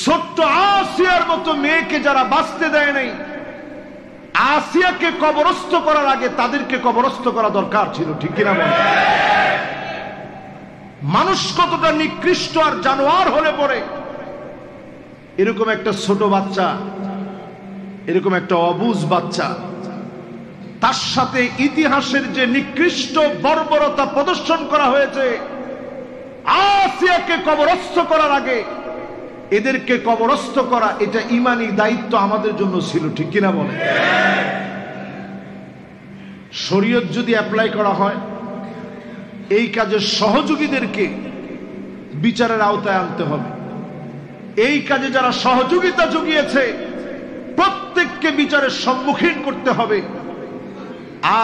ছোট্ট আসিয়ার মতো মেয়েকে যারা বাঁচতে দেয় নাই, আসিয়াকে কবরস্থ করার আগে তাদেরকে কবরস্থ করা দরকার ছিল, ঠিক কিনা বলেন? মানুষ কতটা নিকৃষ্ট আর জানোয়ার হলে পরে এরকম একটা ছোট বাচ্চা, এরকম একটা অবুঝ বাচ্চা, তার সাথে ইতিহাসের যে নিকৃষ্ট বর্বরতা প্রদর্শন করা হয়েছে, আসিয়াকে কবরস্থ করার আগে এদেরকে কবরস্থ করা, এটা ঈমানি দায়িত্ব আমাদের জন্য ছিল, ঠিক কিনা বলেন? শরীয়ত যদি অ্যাপ্লাই করা হয়, এই কাজের সহযোগীদেরকে বিচারের আওতায় আনতে হবে। এই কাজে যারা সহযোগিতা জুগিয়েছে প্রত্যেককে বিচারের সম্মুখীন করতে হবে।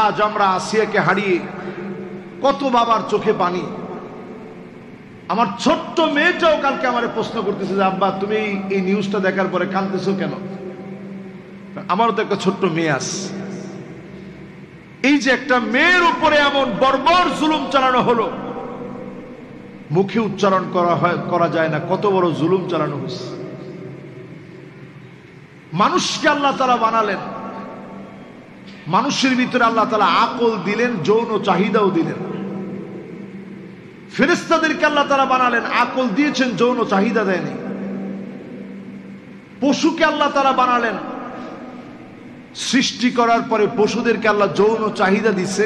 আজ আমরা আসিয়াকে হারিয়ে কত বাবার চোখে পানি। আমার ছোট্ট মেয়েটাও কালকে আমারে প্রশ্ন করতেছে যে আব্বা তুমি এই নিউজটা দেখার পরে কাঁদতেছো কেন? আমারও তো একটা ছোট্ট মেয়ে আছে। এই যে একটা মেয়ের উপরে এমন বর্বর জুলুম চালানো হলো, মুখে উচ্চারণ করা যায় না কত বড় জুলুম চালানো হয়েছে। মানুষকে আল্লাহ তাআলা বানালেন, মানুষের ভিতরে আল্লাহ তাআলা আকল দিলেন, যৌন চাহিদাও দিলেন। ফেরেশতাদেরকে আল্লাহ তাআলা বানালেন, আকল দিয়েছেন, যৌন চাহিদা দেয়নি। পশুকে আল্লাহ তাআলা বানালেন, সৃষ্টি করার পরে পশুদেরকে আল্লাহ যৌন চাহিদা দিছে,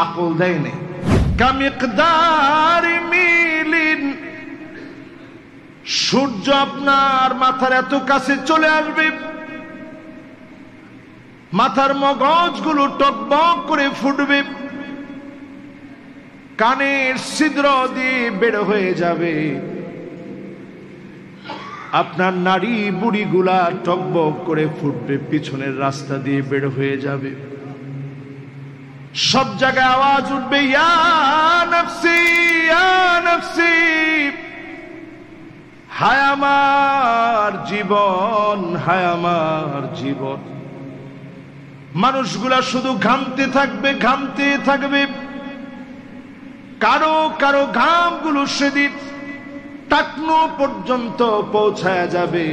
আকল দেয়নি। কামিকদারি মিলিন, সূর্য আপনার মাথার এত কাছে চলে আসবে, মাথার মগজগুলো টকবক করে ফুটবে, কানের ছিদ্র দিয়ে বের হয়ে যাবে, আপনার নাড়ি বুড়িগুলা টকবক করে ফুটবে, পিছনের রাস্তা দিয়ে বের হয়ে যাবে, সব জায়গায় আওয়াজ উঠবে ইয়া নফসি ইয়া নফসি, হায় আমার জীবন, হায় আমার জীবন। মানুষগুলা শুধু ঘামতে থাকবে, ঘামতে থাকবে। কারো কারো ঘামগুলো সেদিন টাকনো পর্যন্ত পৌঁছায় যাবে,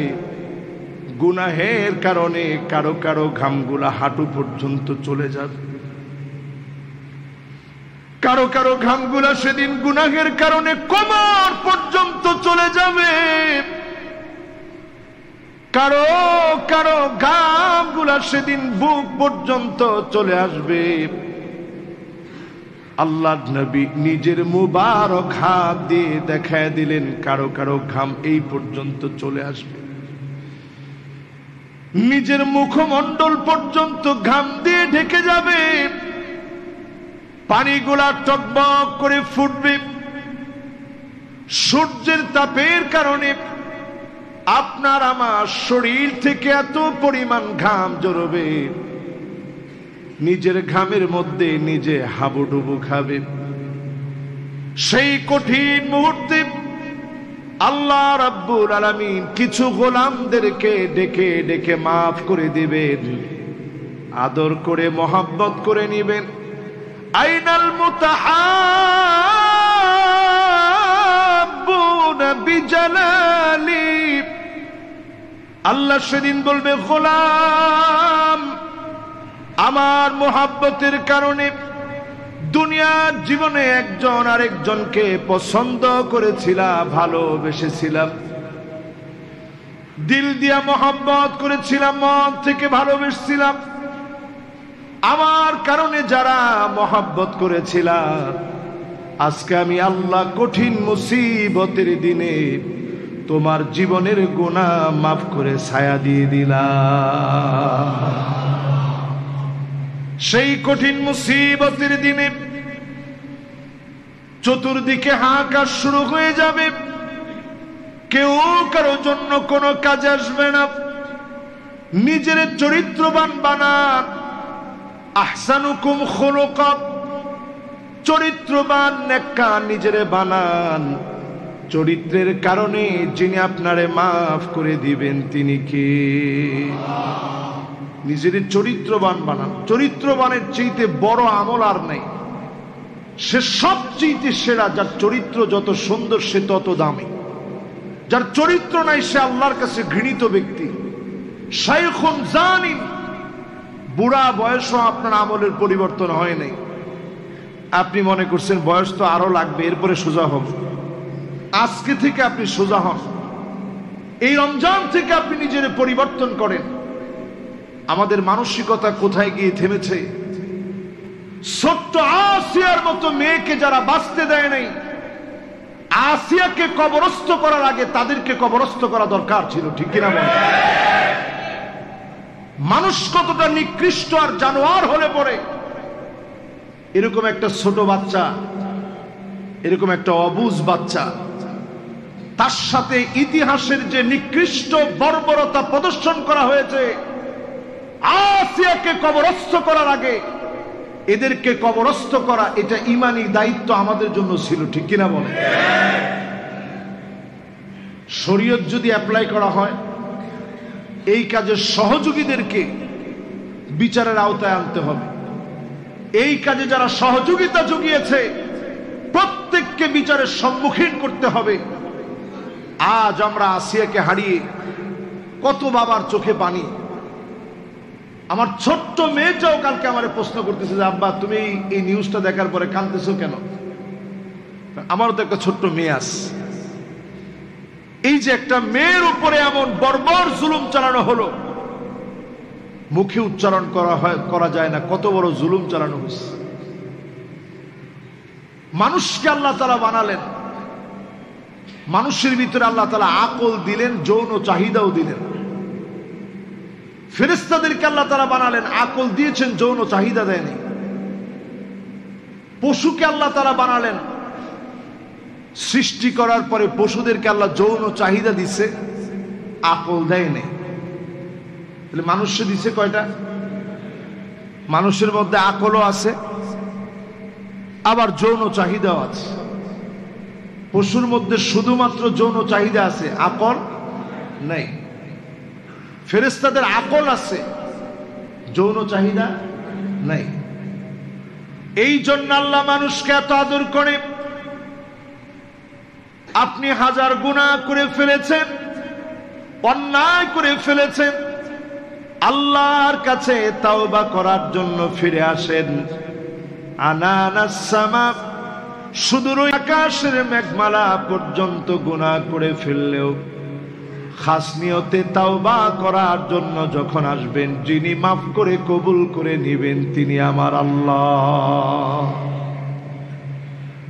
গুনাহের কারণে কারো কারো ঘামগুলা হাঁটু পর্যন্ত চলে যাবে, কারো কারো ঘামগুলা সেদিন গুনাহের কারণে কোমর পর্যন্ত চলে যাবে, কারো কারো ঘামগুলা সেদিন বুক পর্যন্ত চলে আসবে। আল্লাহর নবী নিজের মুবারক হাত দিয়ে দেখায় দিলেন কারো কারো ঘাম এই পর্যন্ত চলে আসবে, নিজের মুখমণ্ডল পর্যন্ত ঘাম দিয়ে ঢেকে যাবে, পানিগুলা টকবক করে ফুটবে। সূর্যের তাপের কারণে আপনার আমার শরীর থেকে এত পরিমাণ ঘাম জড়বে, নিজের ঘামের মধ্যে নিজে হাবুডুবু খাবে। সেই কঠিন মুহূর্তে আল্লাহ রাব্বুল আলামিন কিছু গোলামদেরকে ডেকে ডেকে মাফ করে দিবেন, আদর করে মহব্বত করে নিবেন। আইনাল মুতাহাব্বুনা বিজালালি, আল্লাহ সেদিন বলবে গোলাম আমার মোহাব্বতের কারণে দুনিয়ার জীবনে একজন আরেকজনকে পছন্দ করেছিলাম, ভালোবেসেছিলাম, দিল দিয়া মোহাব্বত করেছিলাম, মন থেকে ভালোবেসেছিলাম। আমার কারণে যারা মোহাব্বত করেছিলাম, আজকে আমি আল্লাহ কঠিন মুসিবতের দিনে তোমার জীবনের গুনাহ মাফ করে ছায়া দিয়ে দিলাম। সেই কঠিন মুসিবতের দিনে চতুর্দিকে হাহাকার শুরু হয়ে যাবে, কেউ কারো জন্য কোনো কাজ আসবে না। নিজের চরিত্রবান বানান, আহসানুকুম খুলুকা, চরিত্রবান নেককার নিজেরে বানান। চরিত্রের কারণে যিনি আপনারে মাফ করে দিবেন তিনি কে? নিজের চরিত্রবান বানান। চরিত্রবানের চাইতে বড় আমল আর নাই। সে সবচেয়ে সেরা, যার চরিত্র যত সুন্দর সে তত দামি। যার চরিত্র নাই সে আল্লাহর কাছে ঘৃণিত ব্যক্তি। শাইখুন জানিন, বুড়া বয়সও আপনার আমলের পরিবর্তন হয় নাই। আপনি মনে করছেন বয়স তো আরো লাগবে, এরপরে সোজা হব। আজকে থেকে আপনি সোজা হন। এই রমজান থেকে আপনি নিজের পরিবর্তন করেন। আমাদের মানসিকতা কোথায় গিয়ে থেমেছে? ছোট্ট আসিয়ার মতো মেয়েকে যারা বাঁচতে দেয় নাই, আসিয়াকে কবরস্থ করার আগে তাদেরকে কবরস্থ করা দরকার ছিল, ঠিক কিনা বলেন? মানুষ কতটা নিকৃষ্ট আর জানোয়ার হলে পরে এরকম একটা ছোট বাচ্চা, এরকম একটা অবুঝ বাচ্চা, তার সাথে ইতিহাসের যে নিকৃষ্ট বর্বরতা প্রদর্শন করা হয়েছে, আসিয়াকে কবরস্থ করার আগে এদেরকে কবরস্থ করা, এটা ঈমানি দায়িত্ব আমাদের জন্য ছিল, ঠিক কিনা বলেন? শরীয়ত যদি অ্যাপ্লাই করা হয়, এই কাজের সহযোগীদেরকে বিচারের আওতায় আনতে হবে। এই কাজে যারা সহযোগিতা জুগিয়েছে প্রত্যেককে বিচারের সম্মুখীন করতে হবে। আজ আমরা আসিয়াকে হারিয়ে কত বাবার চোখে পানি। আমার ছোট্ট মেয়েটাও কালকে আমারে প্রশ্ন করতেছে যে আব্বা তুমি এই নিউজটা দেখার পরে কাঁদতেছো কেন? আমারও তো একটা ছোট্ট মেয়ে আছে। এই যে একটা মেয়ের উপরে এমন বর্বর জুলুম চালানো হলো, মুখে উচ্চারণ করা যায় না কত বড় জুলুম চালানো হয়েছে। মানুষকে আল্লাহ তাআলা বানালেন, মানুষের ভিতরে আল্লাহ তাআলা আকল দিলেন, যৌন চাহিদাও দিলেন। ফেরেশতাদেরকে আল্লাহ তাআলা বানালেন, আকল দিয়েছেন, যৌন চাহিদা দেয়নি। পশুকে আল্লাহ তাআলা বানালেন, সৃষ্টি করার পরে পশুদেরকে আল্লাহ যৌন চাহিদা দিছে, আকল দেয়নি। তাহলে মানুষে দিছে কয়টা? মানুষের মধ্যে আকলও আছে, আবার যৌন চাহিদাও আছে। পশুর মধ্যে শুধুমাত্র যৌন চাহিদা আছে, আকল নেই। ফেরেশতাদের আকল আছে, যৌন চাহিদা নাই। এই জন্য আল্লাহ মানুষকে এত আদর করে। আপনি হাজার গুনাহ করে ফেলেছেন, অন্যায় করে ফেলেছেন, আল্লাহর কাছে তাওবা করার জন্য ফিরে আসেন। আনানাস সামা, সুদূর আকাশের মেঘমালা পর্যন্ত গুনাহ করে ফেললেও খাস নিয়তে তাওবা করার জন্য যখন আসবেন, যিনি মাফ করে কবুল করে নিবেন তিনি আমার আল্লাহ।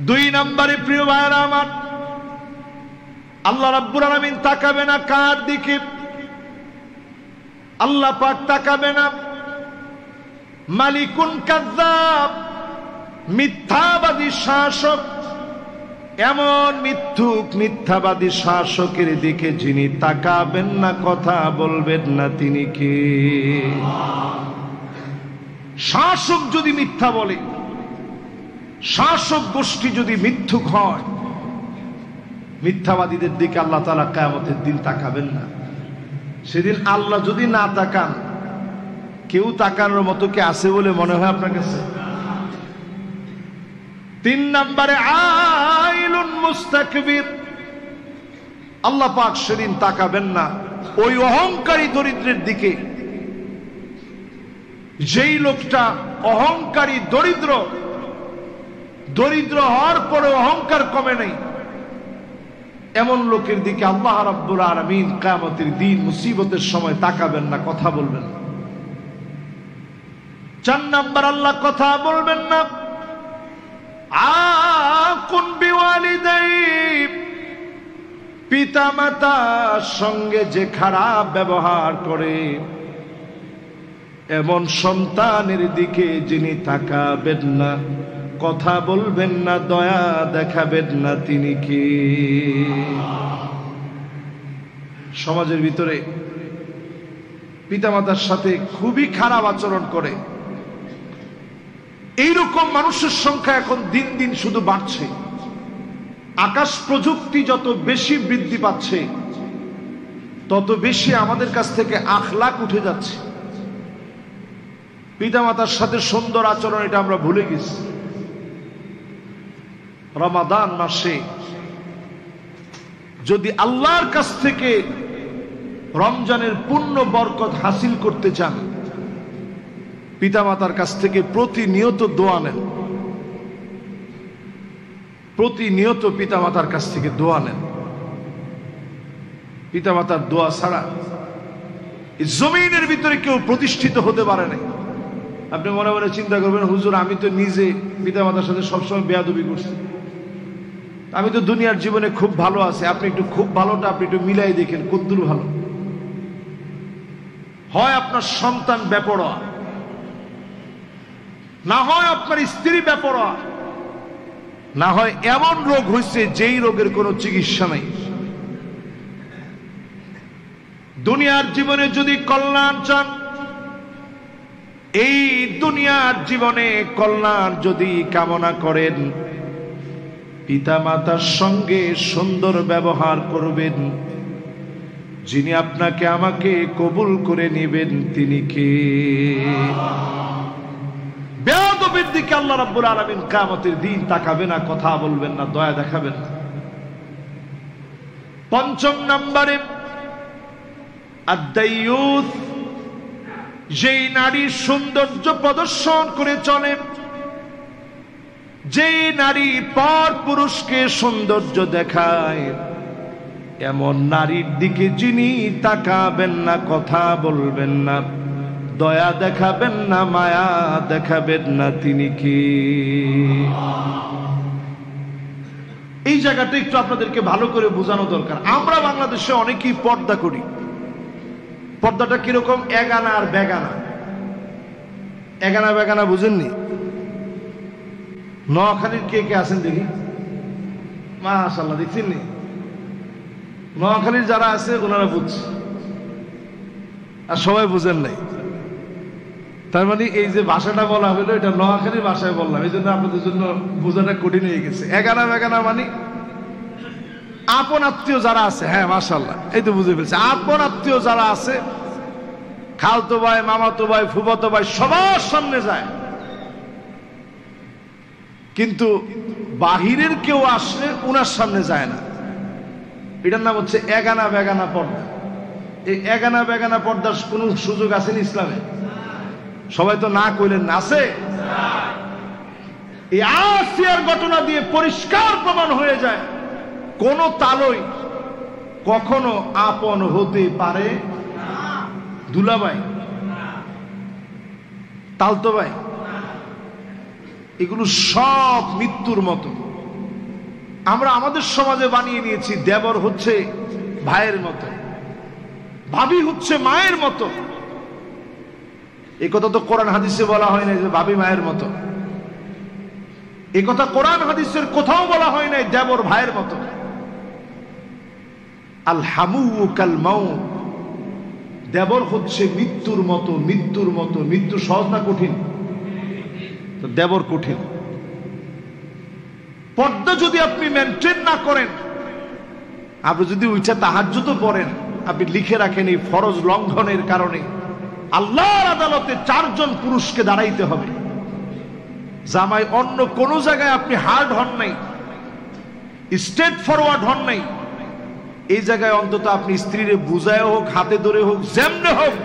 দুই নম্বরে প্রিয় ভাইরা আমার, আল্লাহ রাব্বুল আলামিন তাকাবে না কার দিকে? আল্লাহ পাক তাকাবে না মালিকুন কাযযাব, মিথ্যাবাদী শাসক, এমন মিথ্যুক মিথ্যাবাদী শাসকের দিকে যিনি তাকাবেন না, কথা বলবেন না, তিনি কে? শাসক যদি মিথ্যা বলে, শাসক গোষ্ঠী যদি মিথ্যুক হয়, মিথ্যাবাদীদের দিকে আল্লাহ তাআলা কিয়ামতের দিন তাকাবেন না। সেদিন আল্লাহ যদি না তাকান, কেউ তাকানোর মতো কি আছে বলে মনে হয় আপনার কাছে? তিন নম্বরে আইলুন মুস্তাকবির, আল্লাহ পাক সেদিন তাকাবেন না ওই অহংকারী দরিদ্রের দিকে, যেই লোকটা অহংকারী দরিদ্র, দরিদ্র হওয়ার পরে অহংকার কমে নাই, এমন লোকের দিকে আল্লাহ রাব্বুল আলামিন কিয়ামতের দিন মুসিবতের সময় তাকাবেন না, কথা বলবেন না। চার নাম্বার, আল্লাহ কথা বলবেন না আকুন বিওয়ালিদাই, পিতা মাতার সঙ্গে যে খারাপ ব্যবহার করে এমন সন্তানের দিকে যিনি তাকাবেন না, কথা বলবেন না, দয়া দেখাবেন না, তিনি কি? সমাজের ভিতরে পিতামাতার সাথে খুবই খারাপ আচরণ করে, এইরকম মানুষের সংখ্যা এখন দিন দিন শুধু বাড়ছে। আকাশ প্রযুক্তি যত বেশি বৃদ্ধি পাচ্ছে, তত বেশি আমাদের কাছ থেকে আখলাক উঠে যাচ্ছে। পিতামাতার সাথে সুন্দর আচরণ এটা আমরা ভুলে গেছি। রমাদান মাসে যদি আল্লাহর কাছ থেকে রমজানের পূর্ণ বরকত হাসিল করতে চান, পিতামাতার কাছ থেকে প্রতিনিয়ত দোয়া নেন। প্রতিনিয়ত পিতামাতার কাছ থেকে দোয়া নেন। পিতামাতার দোয়া ছাড়া জমিনের ভিতরে কেউ প্রতিষ্ঠিত হতে পারে না। আপনি মনে মনে চিন্তা করবেন, হুজুর আমি তো নিজে পিতামাতার সাথে সবসময় বেয়াদবি করছি, আমি তো দুনিয়ার জীবনে খুব ভালো আছি। আপনি একটু খুব ভালোটা আপনি একটু মিলাই দেখেন কদ্দুর ভালো। হয় আপনার সন্তান বেপরোয়া, না হয় আপনার স্ত্রী বেপরোয়া, না হয় এমন রোগ হয়েছে যেই রোগের কোনো চিকিৎসা নাই। দুনিয়ার জীবনে যদি কল্যাণ চান, এই দুনিয়ার জীবনে কল্যাণ যদি কামনা করেন, পিতামাতার সঙ্গে সুন্দর ব্যবহার করবেন। যিনি আপনাকে আমাকে কবুল করে নেবেন তিনি কে? বেয়াদবির দিকে আল্লাহ রাব্বুল আলামিন কিয়ামতের দিন তাকাবেন না, কথা বলবেন না, দয়া দেখাবেন না। পঞ্চম নম্বরে আদ-দায়্যুস, যেই নারী সৌন্দর্য প্রদর্শন করে চলে, যে নারী পর পুরুষকে সৌন্দর্য দেখায়, এমন নারীর দিকে যিনি তাকাবেন না, কথা বলবেন না, দয়া দেখাবেন না, মায়া দেখাবেন না, তিনি কি? এই জায়গাটা একটু আপনাদেরকে ভালো করে বোঝানো দরকার। আমরা বাংলাদেশে অনেকেই পর্দা করি। পর্দাটা কিরকম? এগানা আর বেগানা। এগানা বেগানা বুঝেননি? নোয়াখালীর কে কে আছেন দেখি? মাশাআল্লাহ, দেখছেন নি? নোয়াখালীর যারা আছে ওনারা বুঝছে, আর সবাই বুঝেন নাই। তার মানে এই যে ভাষাটা বলা হলো এটা নোয়াখালীর ভাষায় বললাম, এই জন্য আপনাদের জন্য বোঝাটা কঠিন হয়ে গেছে। এগানা বেগানা মানে আপন আত্মীয় যারা আছে, হ্যাঁ মাশাআল্লাহ, এই তো বুঝে ফেলছে। আপন আত্মীয় যারা আছে, খালতো ভাই, মামাতো ভাই, ফুফাতো ভাই, সবার সামনে যায়, কিন্তু বাহিরের কেউ আসলে উনার সামনে যায় না। এটার নাম হচ্ছে এগানা বেগানা পর্দা। এই এগানা বেগানা পর্দার কোন সুযোগ আছে না ইসলামে? সবাই তো না কইলেন না, আছে? এই আসিয়ার ঘটনা দিয়ে পরিষ্কার প্রমাণ হয়ে যায়, কোন তালই কখনো আপন হতে পারে দুলাভাই, তালতো ভাই, এগুলো সব মৃত্যুর মতো। আমরা আমাদের সমাজে বানিয়ে নিয়েছি দেবর হচ্ছে ভাইয়ের মতো, ভাবি হচ্ছে মায়ের মতো। এই কথা তো কোরআন হাদিসে বলা হয় না যে ভাবি মায়ের মতো। এই কথা কোরআন হাদিসের কোথাও বলা হয় নাই দেবর ভাইয়ের মতো। আল হামু কাল মাউত, দেবর হচ্ছে মৃত্যুর মতো, মৃত্যুর মতো। মৃত্যু সহজ না কঠিন? তো দেবর কঠিন। পর্দা যদি আপনি মেনটেন না করেন, আপনি যদি উইঠা তাহাজ্জুদ পড়েন, আপনি লিখে রাখেন এই ফরজ লঙ্ঘনের কারণে আল্লাহর আদালতে 4 জন পুরুষকে দাঁড়াইতে হবে। জামাই অন্য কোন জায়গায় আপনি হার্ড হন নাই, স্ট্রেট ফরওয়ার্ড হন নাই, এই জায়গায় অন্তত আপনি স্ত্রীরে বুঝায় হোক, হাতে ধরে হোক, যেমনে হোক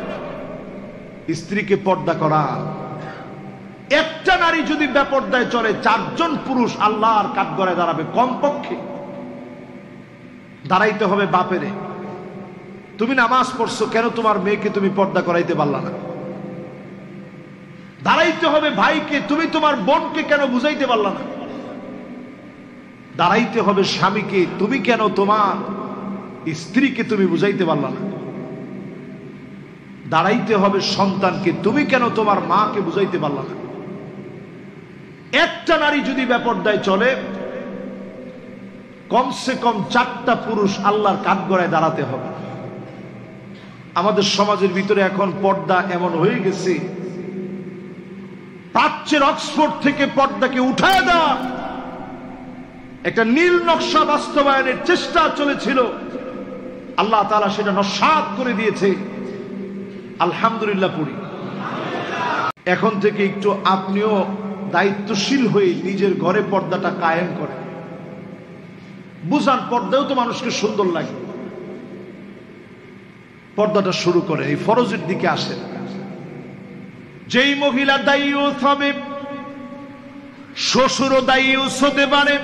স্ত্রীকে পর্দা করা। একটা নারী যদি বেপর্দায় চলে, 4 জন পুরুষ আল্লাহর কাঠগড়ায় দাঁড়াবে। কমপক্ষে দাঁড়াইতে হবে বাপেরে, তুমি নামাজ পড়ছো কেন তোমার মেয়েকে তুমি পর্দা করাইতে পারলা না? দাঁড়াইতে হবে ভাইকে, তুমি তোমার বোনকে কেন বুঝাইতে পারলা না? দাঁড়াইতে হবে স্বামীকে, তুমি কেন তোমার স্ত্রীকে তুমি বুঝাইতে পারলা না? দাঁড়াইতে হবে সন্তানকে, তুমি কেন তোমার মাকে বুঝাইতে পারলা না? একটা নারী যদি বেপর্দায় চলে, কমসে কম 4টা পুরুষ আল্লাহর কাঠগড়ায় দাঁড়াতে হবে। আমাদের সমাজের ভিতরে এখন পর্দা এমন হয়ে গেছে, প্রাচ্যের অক্সফোর্ড থেকে পর্দাকে উঠায় দেওয়া একটা নীল নকশা বাস্তবায়নের চেষ্টা চলেছিল, আল্লাহ তাআলা সেটা নস্যাৎ করে দিয়েছে। আলহামদুলিল্লাহ পড়ি। এখন থেকে একটু আপনিও দায়িত্বশীল হয়ে নিজের ঘরে পর্দাটা কায়েম করেন। বুঝান পর্দাও তো মানুষকে সুন্দর লাগে, পর্দাটা শুরু করে এই ফরজের দিকে আসেন। যেই মহিলা দায়ুস হবে শ্বশুরও দায়ুস হতে পারে।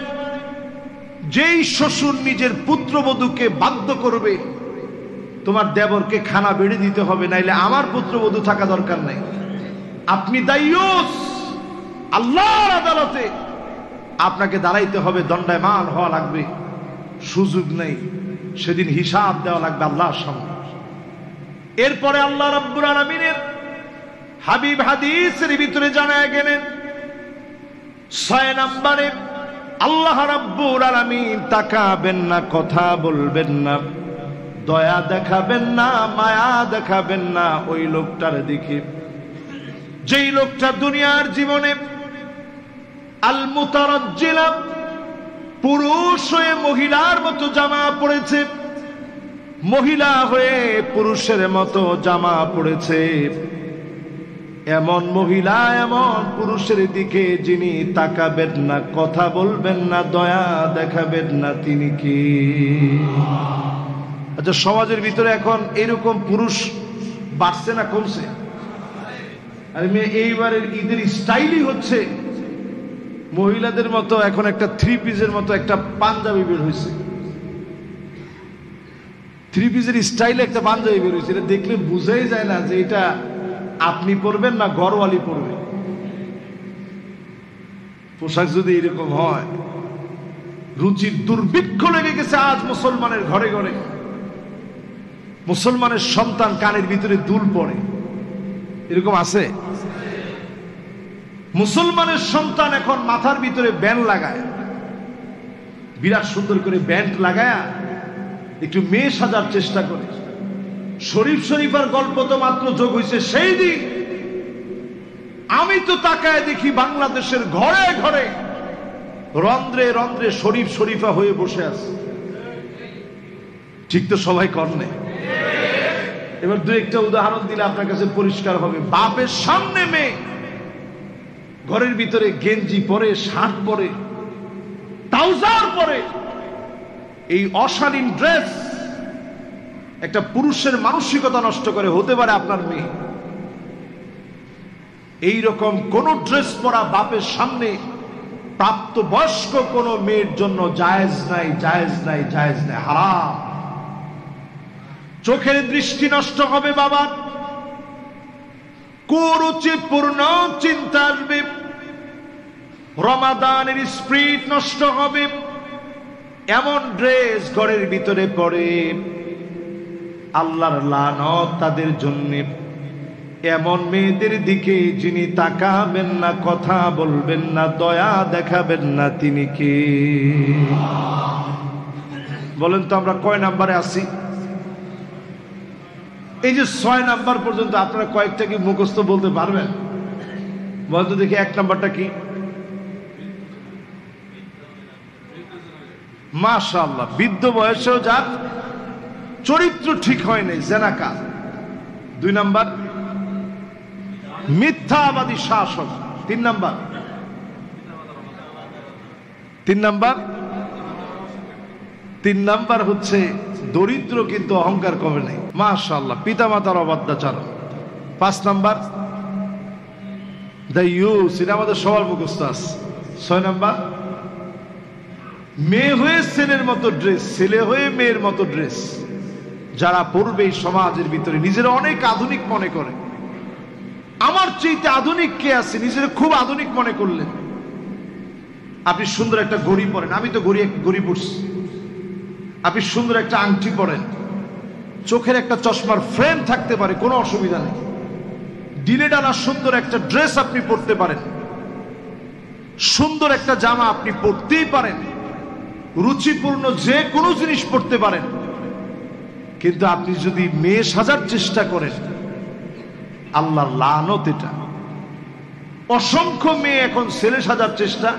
যেই শ্বশুর নিজের পুত্রবধূকে বাধ্য করবে তোমার দেবরকে খানা বেড়ে দিতে হবে, নাইলে আমার পুত্রবধূ থাকা দরকার নাই, আপনি দায়ুস, আল্লাহর আদালতে আপনাকে দাঁড়াইতে হবে, দণ্ডায়মান হওয়া লাগবে, সুযোগ নেই, সেদিন হিসাব দেওয়া লাগবে আল্লাহর সামনে। এরপরে আল্লাহ রাব্বুল আলামিনের হাবিব হাদিসের ভিতরে জানায় গেলেন 6 নম্বরে আল্লাহ রাব্বুল আলামিন তাকাবেন না, কথা বলবেন না, দয়া দেখাবেন না, মায়া দেখাবেন না ওই লোকটার দিকে যেই লোকটা দুনিয়ার জীবনে আল মুতারাজ্জিলা পুরুষ হয়ে মহিলার মতো জামা পড়েছে, মহিলা হয়ে পুরুষের মতো জামা পড়েছে, এমন মহিলা এমন পুরুষের দিকে যিনি তাকাবেন না, কথা বলবেন না, দয়া দেখাবেন না, তিনি কি? আচ্ছা, সমাজের ভিতরে এখন এরকম পুরুষ বাড়ছে না কমছে? আরে মেয়ে, এইবারের ঈদের স্টাইলই হচ্ছে মহিলাদের মতো এখন একটা 3 পিসের মতো একটা পাঞ্জাবি বের হয়েছে, 3 পিসের স্টাইলে একটা পাঞ্জাবি বের হয়েছে। এটা দেখলে বুঝাই যায় না যে এটা আপনি পরবেন না ঘরওয়ালি পরবে। পোশাক যদি এরকম হয়, রুচির দুর্ভিক্ষ লেগে গেছে আজ মুসলমানের ঘরে ঘরে। মুসলমানের সন্তান কানের ভিতরে দুল পড়ে, এরকম আছে? মুসলমানের সন্তান এখন মাথার ভিতরে ব্যান্ড লাগায়, বিরাট সুন্দর করে ব্যান্ড লাগায় একটু মেয়ে সাজার চেষ্টা করে। শরীফ শরীফার গল্প তো মাত্র যোগ হয়েছে সেই দিন, আমি তো তাকায় দেখি বাংলাদেশের ঘরে ঘরে রন্ধ্রে রন্ধ্রে শরীফ শরীফা হয়ে বসে আছে। ঠিক তো সবাই কর্ণে? এবার দু একটা উদাহরণ দিলে আপনার কাছে পরিষ্কার হবে। বাপের সামনে মেয়ে ঘরের ভিতরে গেঞ্জি পরে, শার্ট পরে, ট্রাউজার পরে, এই অশালীন ড্রেস একটা পুরুষের মানসিকতা নষ্ট করে। হতে পারে আপনার মেয়ে। এই রকম কোন ড্রেস পরা বাপের সামনে প্রাপ্তবয়স্ক কোন মেয়ের জন্য জায়েজ নাই, জায়েজ নাই, জায়েজ নাই, হারাম। চোখের দৃষ্টি নষ্ট হবে বাবার, কুরুচিপূর্ণ চিন্তা আসবে, রমাদানের স্পিরিট নষ্ট হবে। এমন ড্রেস ঘরের ভিতরে পড়ে, আল্লাহর লানত তাদের জন্য। এমন মেয়েদের দিকে যিনি তাকাবেন না, কথা বলবেন না, দয়া দেখাবেন না, তিনি কে? বলেন তো আমরা কয় নাম্বারে আছি? এই যে 6 নাম্বার পর্যন্ত আপনারা কয়েকটা কি মুখস্থ বলতে পারবেন? বলতো দেখি 1 নাম্বারটা কি? মাশাআল্লাহ, বৃদ্ধ বয়সেও যার চরিত্র ঠিক হয় নাই, জেনাকার। 2 নাম্বার মিথ্যাবাদী শাসক। 3 নাম্বার 3 নাম্বার হচ্ছে দরিদ্র কিন্তু অহংকার কমে নাই, মাশাআল্লাহ, পিতামাতার অবাধ্যাচার। 5 নাম্বার দায়ুস, এটা আমাদের সবার মুখস্থ আছে। 6 নাম্বার মেয়ে হয়ে ছেলের মতো ড্রেস, ছেলে হয়ে মেয়ের মতো ড্রেস যারা পড়বে এই সমাজের ভিতরে নিজেরা অনেক আধুনিক মনে করে। আমার চাইতে আধুনিক কে আছে? নিজেরা খুব আধুনিক মনে করলেন। আপনি সুন্দর একটা ঘড়ি পরেন, আমি তো ঘড়ি পরছি। আপনি সুন্দর একটা আংটি পরেন, চোখের একটা চশমার ফ্রেম থাকতে পারে, কোনো অসুবিধা নেই। ডিলে ডালা সুন্দর একটা ড্রেস আপনি পরতে পারেন, সুন্দর একটা জামা আপনি পরতেই পারেন, রুচিপূর্ণ যে কোনো জিনিস পরতে পারেন। কিন্তু আপনি যদি মেয়ে সাজার চেষ্টা করেন, আল্লাহর লানত এটা। অসংখ্য মেয়ে এখন ছেলে সাজার চেষ্টা,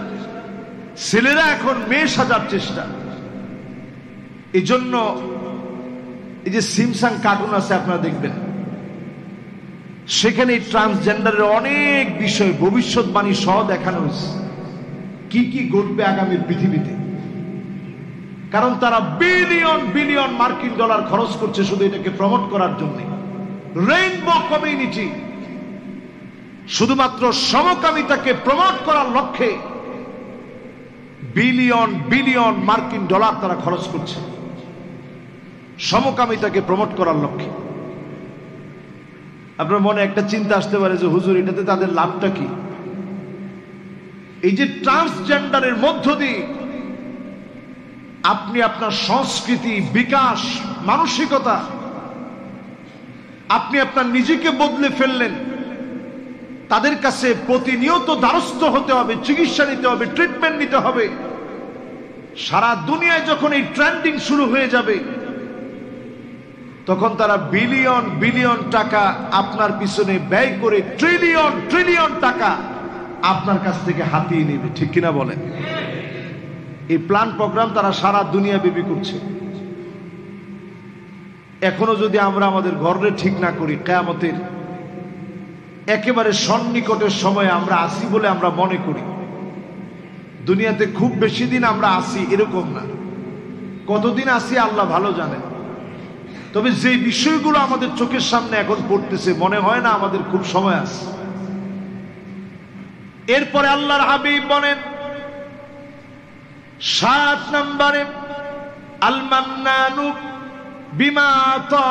ছেলেরা এখন মেয়ে সাজার চেষ্টা। এই জন্য এই যে সিমসাং কার্টুন আছে আপনারা দেখবেন, সেখানে ট্রান্সজেন্ডারের অনেক বিষয় ভবিষ্যৎবাণী সহ দেখানো হয়েছে, কি কি ঘটবে আগামী পৃথিবীতে। কারণ তারা বিলিয়ন বিলিয়ন মার্কিন ডলার খরচ করছে শুধু এটাকে প্রমোট করার জন্য। রেইনবো কমিউনিটি শুধুমাত্র সমকামিতাকে প্রমোট করার লক্ষ্যে বিলিয়ন বিলিয়ন মার্কিন ডলার তারা খরচ করছে সমকামিতাকে প্রমোট করার লক্ষ্যে। আপনার মনে একটা চিন্তা আসতে পারে যে হুজুর এটাতে তাদের লাভটা কি? এই যে ট্রান্সজেন্ডারের মধ্য দিয়ে আপনি আপনার সংস্কৃতি, বিকাশ, মানসিকতা, আপনি আপনার নিজেকে বদলে ফেললেন। তাদের কাছে প্রতিনিয়ত দ্বারস্থ হতে হবে, চিকিৎসা নিতে হবে, ট্রিটমেন্ট নিতে হবে। সারা দুনিয়ায় যখন এই ট্রেন্ডিং শুরু হয়ে যাবে তখন তারা বিলিয়ন বিলিয়ন টাকা আপনার পিছনে ব্যয় করে ট্রিলিয়ন ট্রিলিয়ন টাকা আপনার কাছ থেকে হাতিয়ে নেবে। ঠিক কিনা বলেন? এই প্ল্যান প্রোগ্রাম তারা সারা দুনিয়া ব্যাপী করছে। এখনো যদি আমরা আমাদের ঘরে ঠিক না করি, কিয়ামতের একেবারে সন্নিকটের সময় আমরা আসি বলে আমরা মনে করি। দুনিয়াতে খুব বেশি দিন আমরা আসি এরকম না, কতদিন আসি আল্লাহ ভালো জানেন। তবে যে বিষয়গুলো আমাদের চোখের সামনে এখন পড়তেছে মনে হয় না আমাদের খুব সময় আছে। এরপরে আল্লাহর হাবিব বলেন 7 নম্বরে, আল মান্নানু বিমা আতা,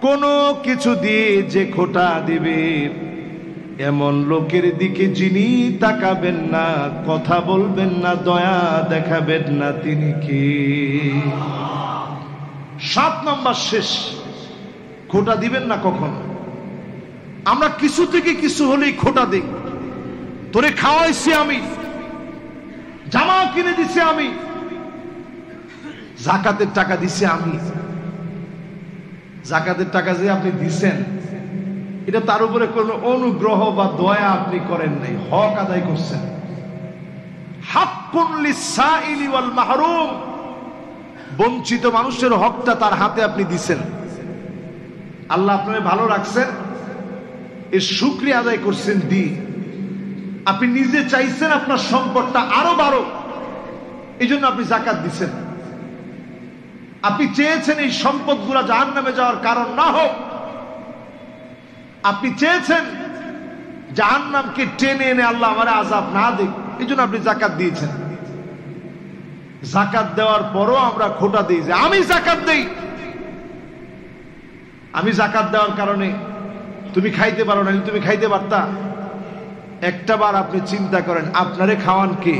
কোনো কিছু দিয়ে যে খোটা দিবে এমন লোকের দিকে যিনি তাকাবেন না, কথা বলবেন না, দয়া দেখাবেন না, তিনি কে? 7 নম্বর শেষ, খোটা দিবেন না কখনো। আমরা কিছু থেকে কিছু হলেই খোটা দিই। তোরে খাওয়াইছি আমি, জামা কিনে দিছি আমি, যাকাতের টাকা দিছি আমি। যাকাতের টাকা যে আপনি দিছেন এটা তার উপরে কোনো অনুগ্রহ বা দয়া আপনি করেন নাই, হক আদায় করছেন। হাক্কুন লিসাইলি ওয়াল মাহরুম, বঞ্চিত মানুষের হকটা তার হাতে আপনি দিছেন। আল্লাহ আপনাকে ভালো রাখছেন, এর শুকরিয়া আদায় করছেন। আপনি নিজে চাইছেন আপনার সম্পদটা আরো বাড়ো, এই জন্য আপনি যাকাত দিছেন। আপনি চেয়েছেন এই সম্পদগুলা জাহান্নামে যাওয়ার কারণ না হোক। আপনি চেয়েছেন জাহান্নামকে টেনে এনে আল্লাহ আমারে আযাব না দিক, এই জন্য আপনি যাকাত দিয়েছেন। যাকাত দেওয়ার পরও আমরা খোটা দিই যে আমি যাকাত দেই। আমি যাকাত দেওয়ার কারণে তুমি খাইতে পারো না, তুমি খাইতে পারতা। একটা বার আপনি চিন্তা করেন আপনারে খাওয়ান কে?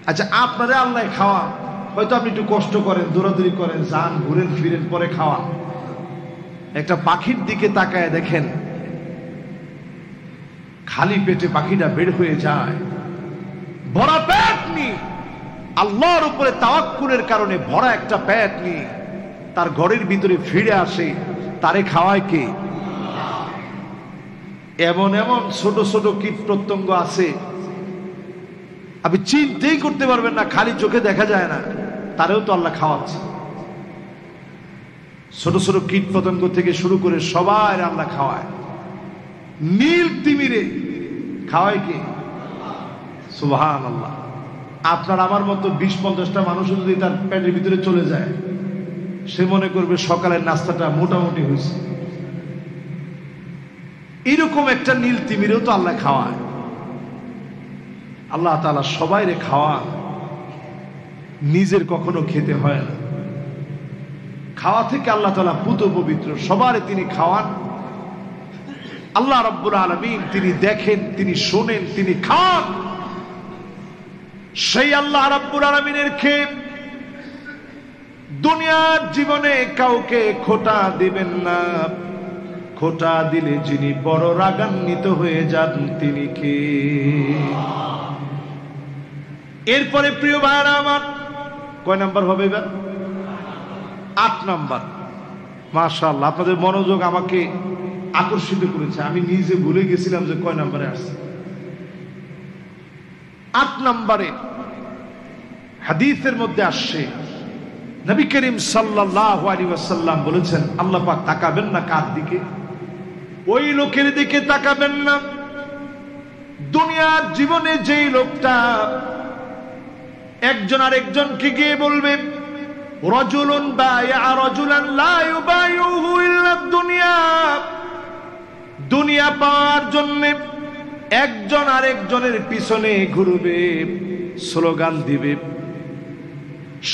আচ্ছা আপনারে আল্লাহ খাওয়ান, হয়তো আপনি একটু কষ্ট করেন, দৌড়াদৌড়ি করেন, যান, ঘুরেন ফিরেন, পরে খাওয়ান। একটা পাখির দিকে তাকায় দেখেন, খালি পেটে পাখিটা বের হয়ে যায়, ভরা পেট নিয়ে, আল্লাহর উপরে তাওয়াক্কুলের কারণে ভরা একটা পেট নিয়ে তার ঘরের ভিতরে ফিরে আসে। তারে খাওয়ায় কে? এমন এমন ছোট ছোট কীট প্রত্যঙ্গ আছে আপনি চিন্তাই করতে পারবেন না, খালি চোখে দেখা যায় না, তারেও তো আল্লাহ খাওয়াচ্ছে। ছোট ছোট কীট পতঙ্গ থেকে শুরু করে সবাই আল্লাহ খাওয়ায়। নীল তিমিরে খাওয়ায় কে? সুবহানাল্লাহ। আপনার আমার মতো 20-50টা মানুষ যদি তার পেটের ভিতরে চলে যায়, সে মনে করবে সকালের নাস্তাটা মোটামুটি হয়েছে। এরকম একটা নীল তিমিরেও তো আল্লাহ খাওয়ায়। আল্লাহ তাআলা সবাইরে খাওয়ান, নিজের কখনো খেতে হয় না। খাওয়া থেকে আল্লাহ তাআলা পুত পবিত্র, সবারে তিনি খাওয়ান। আল্লাহ রাব্বুল আলামিন তিনি দেখেন, তিনি শোনেন, তিনি খান। সেই আল্লাহ রাব্বুল আলামিনের খেয়ে দুনিয়ার জীবনে কাউকে খোটা দিবেন না। খোটা দিলে যিনি বড় রাগান্বিত হয়ে যান তিনি কে? এরপরে প্রিয় ভাইরা আমার, কয় নাম্বার হবে এবার? 8 নাম্বার। মাশাআল্লাহ, আপনাদের মনোযোগ আমাকে আকর্ষিত করেছে। আমি নিজে ভুলে গেছিলাম যে কয় নাম্বারে আসছে। 8 নাম্বারে হাদিসের মধ্যে আসছে, নবী করিম সাল্লাল্লাহু আলাইহি ওয়াসাল্লাম বলেছেন, আল্লাহ পাক তাকাবেন না কার দিকে? ওই লোকের দিকে তাকাবেন না দুনিয়ার জীবনে যেই লোকটা একজন আরেকজনকে গিয়ে বলবে রাজুলুন বায়া রাজুলান লা ইউবাইউহু ইল্লা দুনিয়া, দুনিয়া পাওয়ার জন্য একজন আরেকজনের পিছনে ঘুরবে, স্লোগান দিবে,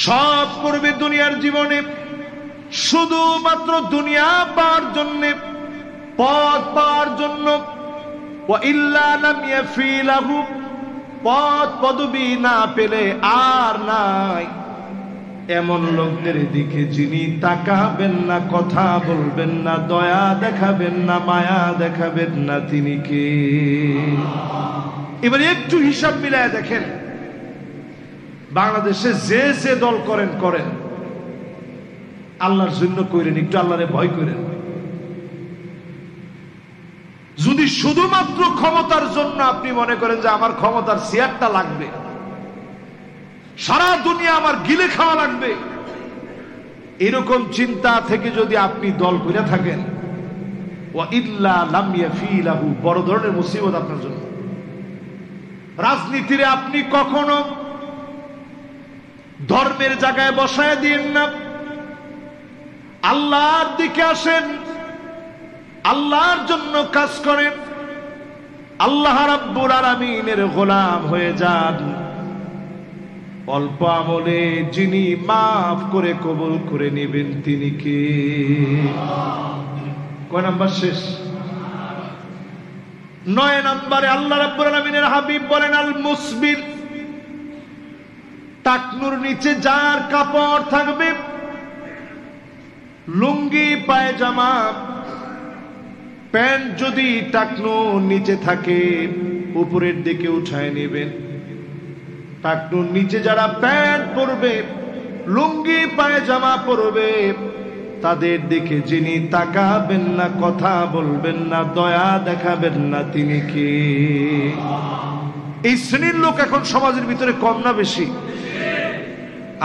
সব করবে দুনিয়ার জীবনে, শুধুমাত্র দুনিয়া পাওয়ার জন্য, পদ পাওয়ার জন্য। ওয়া ইল্লা লাম ইয়াফিলাহু, পদ পদবি না পেলে আর নাই। এমন লোকদের দিকে যিনি তাকাবেন না, কথা বলবেন না, দয়া দেখাবেন না, মায়া দেখাবেন না, তিনি কে? এবার একটু হিসাব মিলায় দেখেন, বাংলাদেশে যে যে দল করেন করেন, আল্লাহর জন্য করেন, একটু আল্লাহরে ভয় করেন। যদি শুধুমাত্র ক্ষমতার জন্য আপনি মনে করেন যে আমার ক্ষমতার চেয়ারটা লাগবে, সারা দুনিয়া আমার গিলে খাওয়া লাগবে, এরকম চিন্তা থেকে যদি আপনি দল করে থাকেন, ওয়া ইল্লা লাম ইয়াফিলাহু, বড় ধরনের মুসিবত আপনার জন্য। রাজনীতিরে আপনি কখনো ধর্মের জায়গায় বসায় দিন না, আল্লাহর দিকে আসেন, আল্লাহর জন্য কাজ করেন, আল্লাহ রাব্বুল আলামিনের গোলাম হয়ে যান। অল্প আমলে যিনি মাফ করে কবুল করে নেবেন, তিনি কে? কয় নাম্বার শেষ? 9 নম্বরে আল্লাহ রাব্বুল আলামিনের হাবিব বলেন, আল মুসবিল, টাকনুর নিচে যার কাপড় থাকবে, লুঙ্গি পায়জামা প্যান্ট যদি টাকনুর নিচে থাকে উপরের দিকে উঠায় নেবেন। টাকনুর নিচে যারা প্যান্ট পরবে, লুঙ্গি পায়জামা পরবে, তাদের দিকে যিনি তাকাবেন না, কথা বলবেন না, দয়া দেখাবেন না, তিনি কে? এই শ্রেণীর লোক এখন সমাজের ভিতরে কম না বেশি?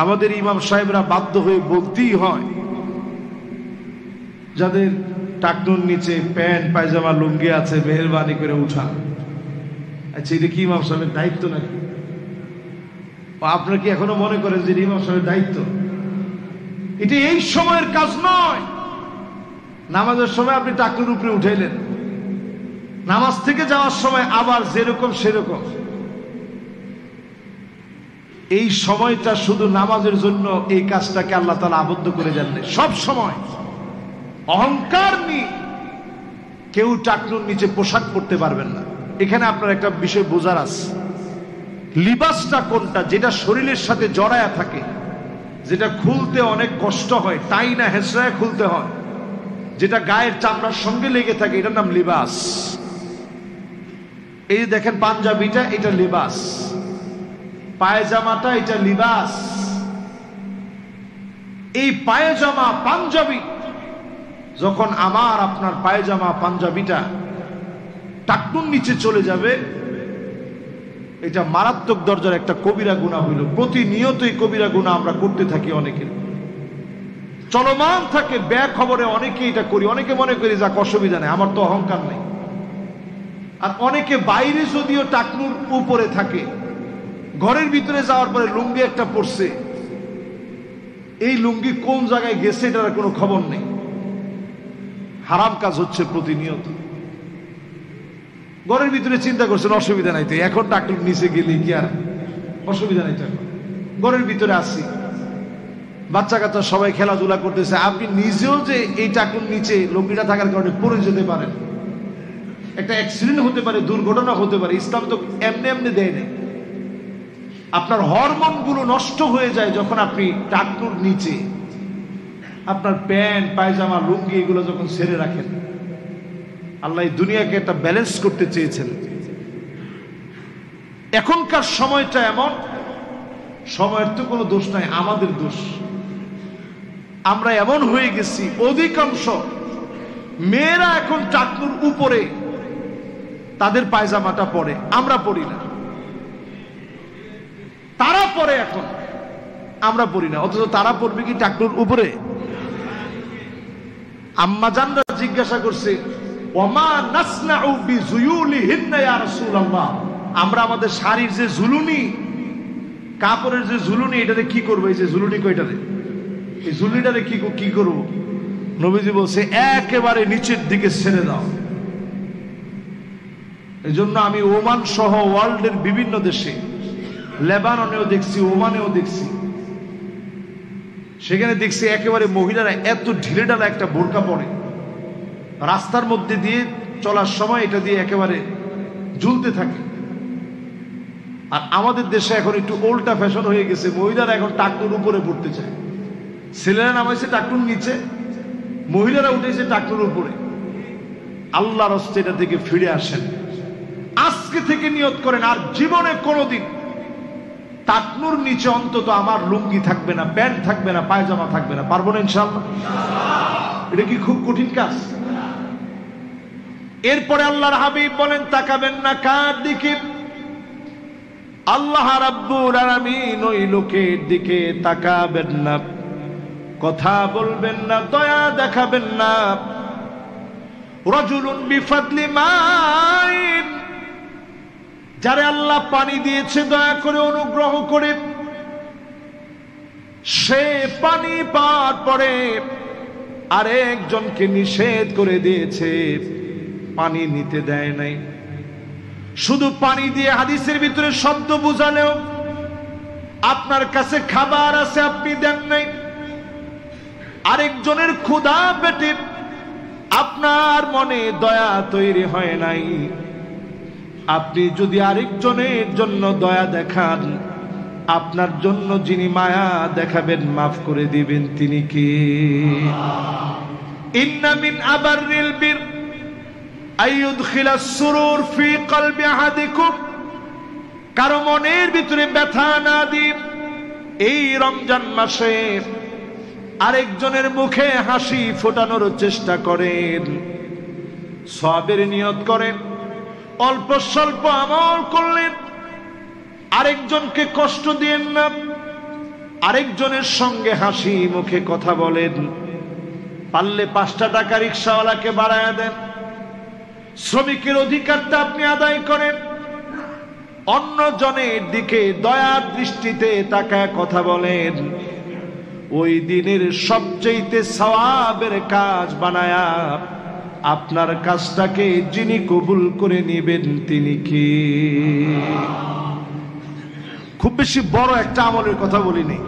আমাদের ইমাম সাহেবরা বাধ্য হয়ে বলতেই হয়, যাদের টাকনুর নিচে প্যান্ট পায়জামা লুঙ্গি আছে, মেহেরবানি করে উঠা। আচ্ছা, এটা কি ইমাম সাহেবের দায়িত্ব নাকি? আপনারা কি এখনো মনে করেন যে ইমাম সাহেবের দায়িত্ব? এটা এই সময়ের কাজ নয়। নামাজের সময় আপনি টাকনুর উপরে উঠাইলেন, নামাজ থেকে যাওয়ার সময় আবার যেরকম সেরকম। এই সময়টা শুধু নামাজের জন্য এই কাজটাকে আল্লাহ তাআলা আবদ্ধ করে দেন। সব সময় অহংকার নিয়ে কেউ টাকনুর নিচে পোশাক পরতে পারবেন না। এখানে আপনার একটা বিষয় বোঝার আছে, লিবাসটা কোনটা, যেটা শরীরের সাথে জড়ায়া থাকে, যেটা খুলতে অনেক কষ্ট হয়, তাই না হেসরায় খুলতে হয়, যেটা গায়ের চামড়ার সঙ্গে লেগে থাকে, এটার নাম লিবাস। এই দেখেন পাঞ্জাবিটা, এটা লিবাস, পায়জামাটা এটা লিবাস। এই পায়জামা পাঞ্জাবি যখন আমার আপনার পায়জামা পাঞ্জাবিটা টাকনুর নিচে চলে যাবে, এটা মারাত্মক দরজার একটা কবিরা গুনাহ হইল। প্রতিনিয়তই কবিরা গুনাহ আমরা করতে থাকি, অনেকে চলমান থাকে, খবরে অনেকে এটা করি, অনেকে মনে করি যাক অসুবিধা নেই, আমার তো অহংকার নেই। আর অনেকে বাইরে যদিও টাকনুর উপরে থাকে, ঘরের ভিতরে যাওয়ার পরে লুঙ্গি একটা পরছে, এই লুঙ্গি কোন জায়গায় গেছে এটার কোনো খবর নেই। হারাম কাজ হচ্ছে প্রতিনিয়ত। ঘরের ভিতরে চিন্তা করছেন অসুবিধা নাই তো, এখন টাকনুর নিচে গেলে কি আর অসুবিধা নাই? ঘরের ভিতরে আসি, বাচ্চা কাচ্চা সবাই খেলাধুলা করতেছে, আপনি নিজেও যে এই টাকনুর নিচে লুঙ্গিটা থাকার কারণে পড়ে যেতে পারেন, একটা অ্যাক্সিডেন্ট হতে পারে, দুর্ঘটনা হতে পারে। ইসলাম তো এমনি এমনি দেয় নাই। আপনার হরমোন গুলো নষ্ট হয়ে যায় যখন আপনি টাকনুর নিচে আপনার প্যান্ট পায়জামা লুঙ্গি এগুলো যখন ছেড়ে রাখেন। আল্লাহ দুনিয়াকে একটা ব্যালেন্স করতে চেয়েছেন। এখনকার সময়টা এমন, সময়ের তো কোনো দোষ নাই, আমাদের দোষ। আমরা এমন হয়ে গেছি, অধিকাংশ মেয়েরা এখন টাকনুর উপরে তাদের পায়জামাটা পরে, আমরা পরি না। তারা পরে এখন, আমরা পরি না, অথচ তারা পরবে কি টাকনুর উপরে? আম্মা জানরা জিজ্ঞাসা করছে, ওমা নাসনাউ বিজুয়ুলিহিন্না ইয়া রাসূলুল্লাহ, আমরা আমাদের শাড়ির যে ঝুলুনি কাপড়ের যে ঝুলুনি, এটাতে কি করবো? এই যে ঝুলুনি কয়টারে, এই ঝুলুনিটারে কি করবো? নবীজি বলছে একেবারে নিচের দিকে ছেড়ে দাও। এই জন্য আমি ওমান সহ ওয়ার্ল্ডের বিভিন্ন দেশে, লেবাননেও দেখছি, ওমানেও দেখছি, সেখানে দেখছি একেবারে মহিলারা এত ঢিলে ঢালা একটা বোরকা পরে, রাস্তার মধ্যে দিয়ে চলার সময় এটা দিয়ে একেবারে ঝুলতে থাকে। আর আমাদের দেশে এখন একটু উল্টা ফ্যাশন হয়ে গেছে, মহিলারা এখন টাকনুর উপরে পড়তে চায়। ছেলেরা নামাইছে টাকনুর নিচে, মহিলারা উঠেছে টাকনুর উপরে। আল্লাহর হস্তে এটা থেকে ফিরে আসেন। আজকে থেকে নিয়ত করেন আর জীবনে কোনোদিন টাকনুর নিচে অন্তত আমার লুঙ্গি থাকবে না, প্যান্ট থাকবে না, পায়জামা থাকবে না। পারবো না ইনশাআল্লাহ? এটা কি খুব কঠিন কাজ? এরপরে আল্লাহর হাবিব বলেন তাকাবেন না কার দিকে? আল্লাহ রাব্বুল আলামিন ওই লোকের দিকে তাকাবেন না, কথা বলবেন না, দয়া দেখাবেন না। রাজুলুন বিফাদলি মাইন, যারে আল্লাহ পানি দিয়েছে দয়া করে অনুগ্রহ করে, সে পানি পাওয়ার পরে আরেকজনকে নিষেধ করে দিয়েছে, পানি নিতে দেয় নাই। শুধু পানি দিয়ে হাদিসের ভিতরে শব্দ বুঝালেও আপনার কাছে খাবার আছে, আপনি দেন নাই। আরেকজনের ক্ষুধা পেটে আপনার মনে দয়া তৈরি হয় নাই। আপনি যদি আরেকজনের জন্য দয়া দেখান, আপনার জন্য যিনি মায়া দেখাবেন, মাফ করে দিবেন, তিনি কি? ইন্না মিন আবাররিল বির আইয়ুদখিলাস সুরুর ফি কলবি আহাদিকুম, কারো মনের ভিতরে ব্যথা না দিয়ে এই রমজান মাসে আরেকজনের মুখে হাসি ফোটানোর চেষ্টা করেন, সওয়াবের নিয়ত করেন, অল্প স্বল্প আমল করলেন, আরেকজনকে কষ্ট দিয়েন না, আরেকজনের সঙ্গে হাসি মুখে কথা বলেন। পারলে 5টা টাকা রিকশাওয়ালাকে বাড়ায়া দেন, শ্রমিকের অধিকারটা আপনি আদায় করেন, অন্য জনের দিকে দয়ার দৃষ্টিতে তাকায় কথা বলেন। ওই দিনের সবচেয়ে সওয়াবের কাজ বানায়া আপনার কাজটাকে যিনি কবুল করে নেবেন, তিনি কি? খুব বেশি বড় একটা আমলের কথা বলিনি,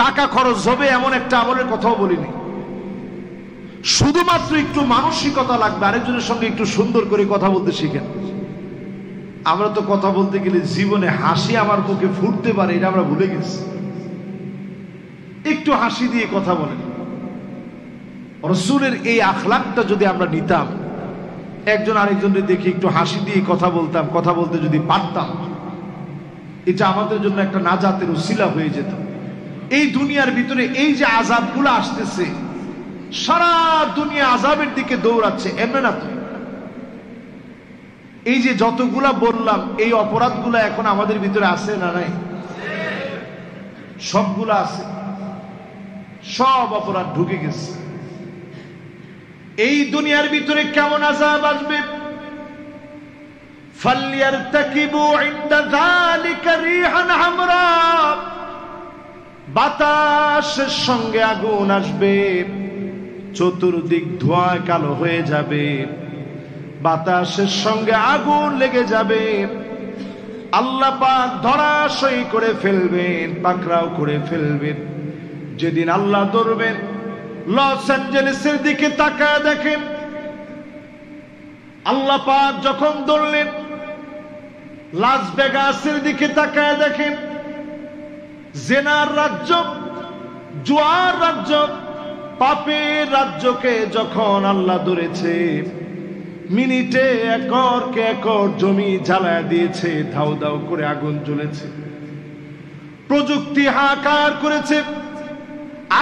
টাকা খরচ হবে এমন একটা আমলের কথাও বলিনি। শুধুমাত্র একটু মানসিকতা লাগবে, আরেকজনের সঙ্গে একটু সুন্দর করে কথা বলতে শিখেন। আমরা তো কথা বলতে গেলে জীবনে হাসি আমার মুখে ফুটতে পারে এটা আমরা ভুলে গেছি। একটু হাসি দিয়ে কথা বলেন। রাসূলের এই আখলাকটা যদি আমরা নিতাম, একজন আরেকজনের দেখি একটু হাসি দিয়ে কথা বলতাম, কথা বলতে যদি পারতাম, এটা আমাদের জন্য একটা নাজাতের উসিলা হয়ে যেত। এই দুনিয়ার ভিতরে এই যে আযাবগুলো আসতেছে, সারা দুনিয়া আযাবের দিকে দৌড়াচ্ছে, এমন না তো? এই যে যতগুলা বললাম, এই অপরাধগুলো এখন আমাদের ভিতরে আছে না নাই? সবগুলা আছে, সব অপরাধ ঢুকে গেছে। এই দুনিয়ার ভিতরে কেমন আযাব আসবে? ফালইয়ারতাকিবু ইনদা যালিকা রিহান হামরা, বাতাসের সঙ্গে আগুন আসবে, চতুর্দিক ধোঁয়ায় কালো হয়ে যাবে, বাতাসের সঙ্গে আগুন লেগে যাবে, আল্লাহ পাক ধরাশয়ী করে ফেলবেন, পাকড়াও করে ফেলবেন। যেদিন আল্লাহ ধরবেন, লস অ্যাঞ্জেলেসের দিকে তাকায় দেখেন, আল্লাহ পাক যখন ধরলেন, লাস ভেগাসের দিকে তাকায় দেখেন, জেনার রাজ্য, জুয়ার রাজ্য, পাপের রাজ্যকে যখন আল্লাহ ধরেছে, মিনিটে একরকে একর জমি জ্বালায় দিয়েছে, ধাউ ধাউ করে আগুন জ্বলেছে। প্রযুক্তি হাহাকার করেছে,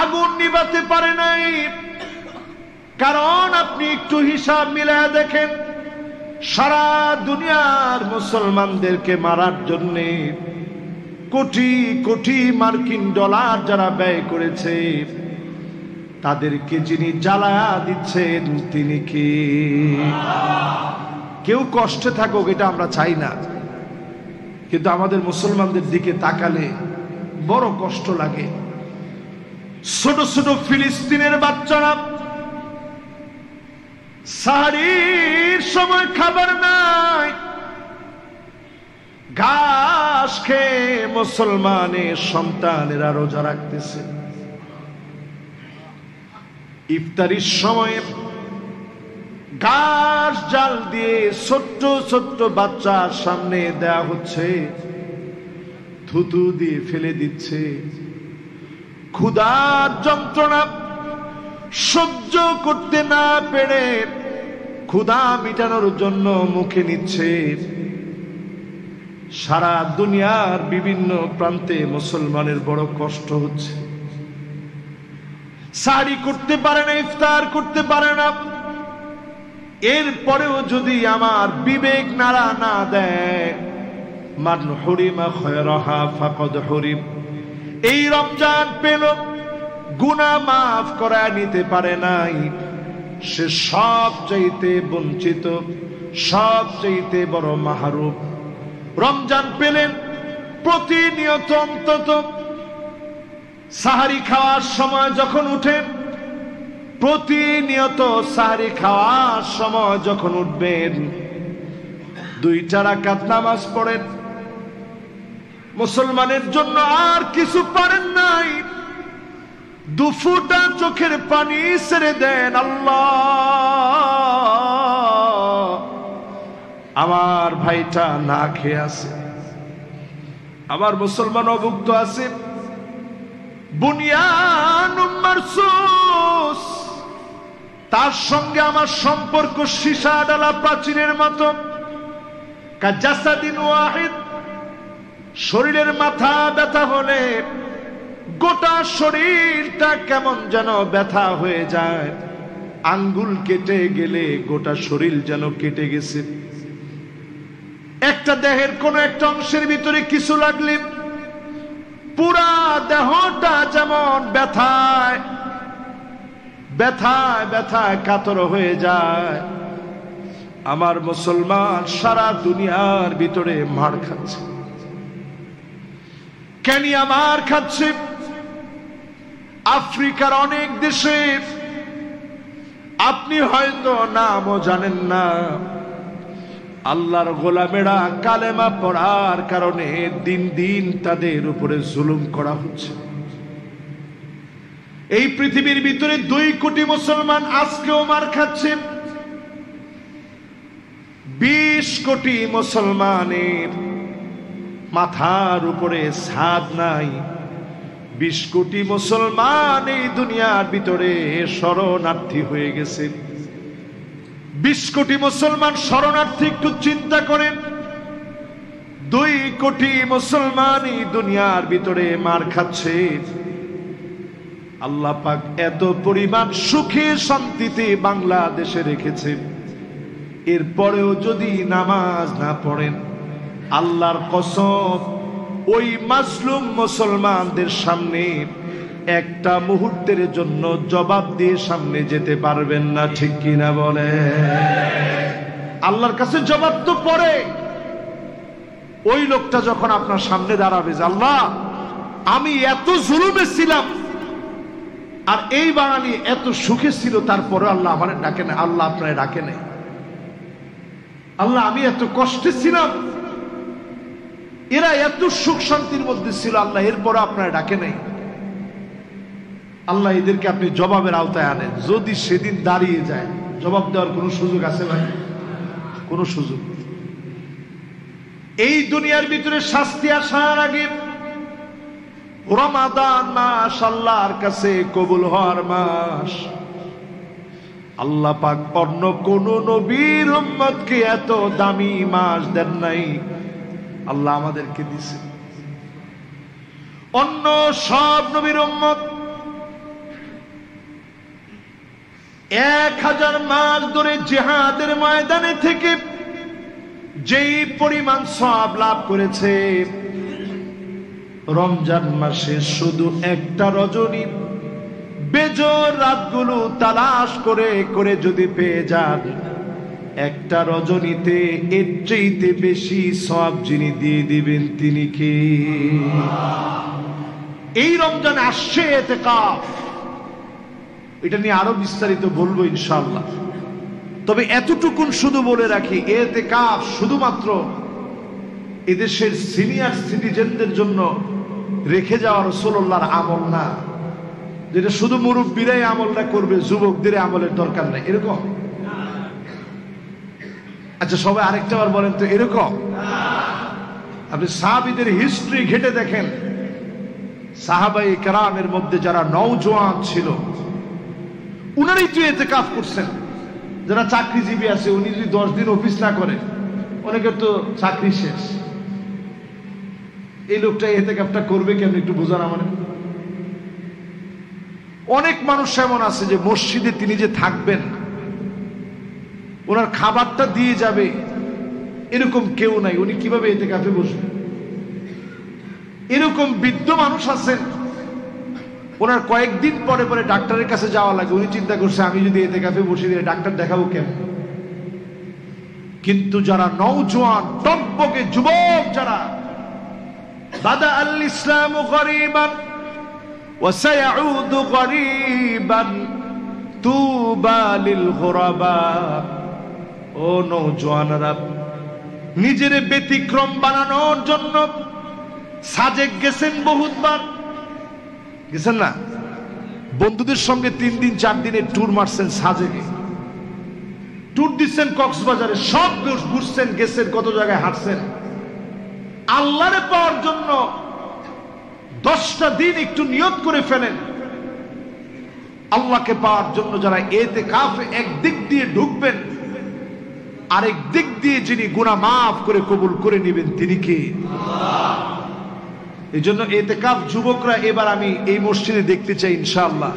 আগুন নিভাতে পারে নাই। কারণ আপনি একটু হিসাব মিলায় দেখেন, সারা দুনিয়ার মুসলমানদেরকে মারার জন্য কোটি কোটি মার্কিন ডলার যারা ব্যয় করেছে, তাদেরকে যিনি জ্বালায়া দিচ্ছেন তিনি কি? কেউ কষ্টে থাকুক এটা আমরা চাই না, কিন্তু আমাদের মুসলমানদের দিকে তাকালে বড় কষ্ট লাগে। ছোট ছোট ফিলিস্তিনের বাচ্চারা সাহারির সময় খাবার নাই, ঘাস খেয়ে মুসলমানের সন্তানেরা রোজা রাখতেছে। ইফতারির সময়ে ঘাস জাল দিয়ে ছোট্ট ছোট্ট বাচ্চার সামনে দেয়া হচ্ছে, থুতু দিয়ে ফেলে দিচ্ছে। ক্ষুধার যন্ত্রণা সহ্য করতে না পেরে ক্ষুধা মিটানোর জন্য মুখে নিচ্ছে। সারা দুনিয়ার বিভিন্ন প্রান্তে মুসলমানের বড় কষ্ট হচ্ছে। সাহরি করতে পারে না, ইফতার করতে পারে না। এরপরেও যদি আমার বিবেক নাড়া না দেয়, মান হুরিমা খায়রাহা ফাকাদ হুরিম, এই রমজান পেল গুনাহ মাফ করা নিতে পারে নাই, সে সবচাইতে বঞ্চিত, সবচাইতে বড় মাহরুম। রমজান পেলেন প্রতিনিয়ত অন্তত সাহারি খাওয়ার সময় যখন উঠেন, প্রতিনিয়ত সাহারি খাওয়ার সময় যখন উঠবেন, 2 রাকাত নামাজ পড়েন। মুসলমানের জন্য আর কিছু পারেন নাই, 2 ফোঁটা চোখের পানি ছেড়ে দেন। আল্লাহ, আমার ভাইটা না খেয়ে আছে, আমার মুসলমান অভুক্ত আছে। বুনিয়ানুম মারসুস, তার সঙ্গে আমার সম্পর্ক সীসা ডালা প্রাচীরের মতো। কাজাসাদিন ওয়াহিদ, শরীরের মাথা ব্যথা হলে গোটা শরীরটা কেমন যেন ব্যথা হয়ে যায়। আঙ্গুল কেটে গেলে গোটা শরীর যেন কেটে গেছে। একটা দেহের কোন একটা অংশের ভিতরে কিছু লাগলে পুরা দেহটা যেমন ব্যথায় ব্যথায় ব্যথায় কাতর হয়ে যায়। আমার মুসলমান সারা দুনিয়ার ভিতরে মার খাচ্ছে। কেনিয়া মার খাচ্ছে, আফ্রিকার অনেক দেশে, আপনি হয়তো নামও জানেন না। আল্লাহর গোলামেরা কালেমা পড়ার কারণে দিন দিন তাদের উপরে জুলুম করা হচ্ছে। এই পৃথিবীর ভিতরে 2 কোটি মুসলমান আজকেও মার খাচ্ছে। 20 কোটি মুসলমানের মাথার উপরে ছাদ নাই। 20 কোটি মুসলমান এই দুনিয়ার ভিতরে শরণার্থী হয়ে গেছে। 20 কোটি মুসলমান শরণার্থী, একটু চিন্তা করেন। 2 কোটি মুসলমান এই দুনিয়ার ভিতরে মার খাচ্ছে। আল্লাহ পাক এত পরিমাণ সুখে শান্তিতে বাংলাদেশে রেখেছে, এরপরেও যদি নামাজ না পড়েন, আল্লাহর কসম ওই মাজলুম মুসলমানদের সামনে একটা মুহূর্তের জন্য জবাব দিয়ে সামনে যেতে পারবেন না। ঠিক কিনা বলে? আল্লাহর কাছে জবাব তো পড়ে। ওই লোকটা যখন আপনার সামনে দাঁড়াবে যে আল্লাহ, আমি এত জুলুমে ছিলাম আর এই বাঙালি এত সুখে ছিল, তারপরে আল্লাহ আমার ডাকে না। আল্লাহ আপনার ডাকে নেই। আল্লাহ, আমি এত কষ্টে ছিলাম, এরা এত সুখ শান্তির মধ্যে ছিল, আল্লাহ এরপরে আপনার ডাকে নেই। আল্লাহ, এদেরকে আপনি জবাবের আওতায় আনেন। যদি সেদিন দাঁড়িয়ে যায়, জবাব দেওয়ার কোন সুযোগ আছে ভাই? কোন সুযোগ? এই দুনিয়ার ভিতরে শাস্তি আসার আগে রমাদান মাস আল্লাহর কাছে কবুল হওয়ার মাস। আল্লাহ পাক অন্য কোন নবীর উম্মতকে এত দামি মাস দেন নাই, আল্লাহ আমাদেরকে দিছে। অন্য সব নবীর উম্মত 1000 মাস ধরে জিহাদের ময়দানে থেকে যেই পরিমাণ সওয়াব লাভ করেছে, রমজান মাসে শুধু একটা রজনী বেজোর রাতগুলো তালাশ করে করে যদি পেয়ে যান, একটা রজনীতে এর চাইতে বেশি সওয়াব যিনি দিয়ে দিবেন তিনি কে? এই রমজান আসছে ইতিকাফ, এটা নিয়ে আরো বিস্তারিত বলবো ইনশাআল্লাহ। তবে এতটুকুন শুধু বলে রাখি, ইতিকাফ শুধুমাত্র এদেশের সিনিয়র সিটিজেনদের জন্য রেখে যাওয়া রাসূলুল্লাহর আমল না, যেটা শুধু মুরব্বীরাই আমলটা করবে, যুবকদের আমলের দরকার নাই, এরকম? আচ্ছা সবাই আরেকটা বার বলেন তো, এরকম? আপনি সাহাবীদের হিস্ট্রি ঘেটে দেখেন, সাহাবায়ে কেরামের মধ্যে যারা নওজোয়ান ছিল উনারাই তো ইতিকাফ করছেন। যারা চাকরিজীবী আছে, উনি যদি 10 দিন অফিস না করে, অনেকের তো চাকরি শেষ, এই লোকটা ইতিকাফটা করবে কেমন একটু বোঝান আমাদের। অনেক মানুষ এমন আছে যে মসজিদে তিনি যে থাকবেন, ওনার খাবারটা দিয়ে যাবে, এরকম কেউ নাই, উনি কিভাবে ইতিকাফে বসবেন? এরকম বৃদ্ধ মানুষ আছেন, ওনার কয়েকদিন পরে পরে ডাক্তারের কাছে যাওয়া লাগে, উনি চিন্তা করছে আমি যদি ইতিকাফে বসে দিয়ে ডাক্তার দেখাবো কেন? কিন্তু যারা নওজোয়ান টকবকে যুবক, যারা বাদা আল ইসলামু গরীবান ওয়া সায়াউদু গরীবান তুবা লিল গুরাবা, ও নওজোয়ানরা, নিজের ব্যতিক্রম বানানোর জন্য সাজেক গেছেন, বহুতবার গেছেন না? বন্ধুদের সঙ্গে 3 দিন 4 দিনের ট্যুর মারছেন, সাজেকে ট্যুর দিচ্ছেন, কক্সবাজারে সব ঘুরছেন, গেছেন, কত জায়গায় হাঁটছেন। আল্লাহরে পাওয়ার জন্য 10টা দিন একটু নিয়ত করে ফেলেন। আল্লাহকে পাওয়ার জন্য যারা ইতিকাফে একদিক দিয়ে ঢুকবেন, আরেক দিক দিয়ে যিনি গুনাহ মাফ করে কবুল করে নেবেন তিনি কে? এই জন্য ইতিকাফ যুবকরা এবার আমি এই মসজিদে দেখতে চাই ইনশাআল্লাহ।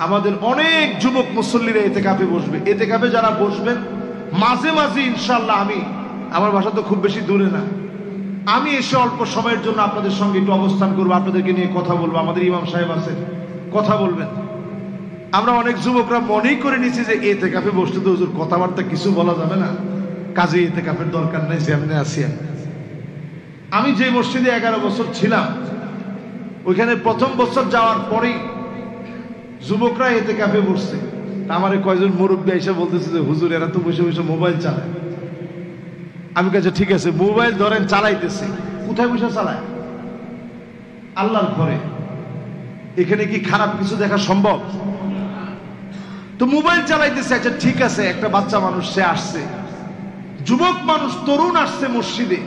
আমাদের অনেক যুবক মুসল্লিরা ইতিকাফে বসবে। ইতিকাফে যারা বসবেন মাঝে মাঝে ইনশাআল্লাহ, আমার বাসা তো খুব বেশি দূরে না, আমি এসে অল্প সময়ের জন্য আপনাদের সঙ্গে একটু অবস্থান করবো, আপনাদেরকে নিয়ে কথা বলবো। আমাদের ইমাম সাহেব আছেন, কথা বলবেন। আমরা অনেক যুবকরা মনেই করে নিছি যে ইতিকাফে বসতে তো হুজুর কথাবার্তা কিছু বলা যাবে না, কাজে ইতিকাফের দরকার নেই, যেমনি আসি। আমি যে মসজিদে 11 বছর ছিলাম, ওইখানে প্রথম বছর যাওয়ার পরেই যুবকরা ইতিকাফে বসছে। আমারে কয়জন মুরব্বী এসে বলতেছে যে হুজুর এরা তো বসে বসে মোবাইল চালায়। আমি কাছে ঠিক আছে, মোবাইল ধরেন চালাইতেছে, কোথায় বসে চালায়? আল্লাহর ঘরে। এখানে কি খারাপ কিছু দেখা সম্ভব? তো মোবাইল চালাইতেছে, আচ্ছা ঠিক আছে, একটা বাচ্চা মানুষ সে আসছে, যুবক মানুষ তরুণ আসছে মসজিদে,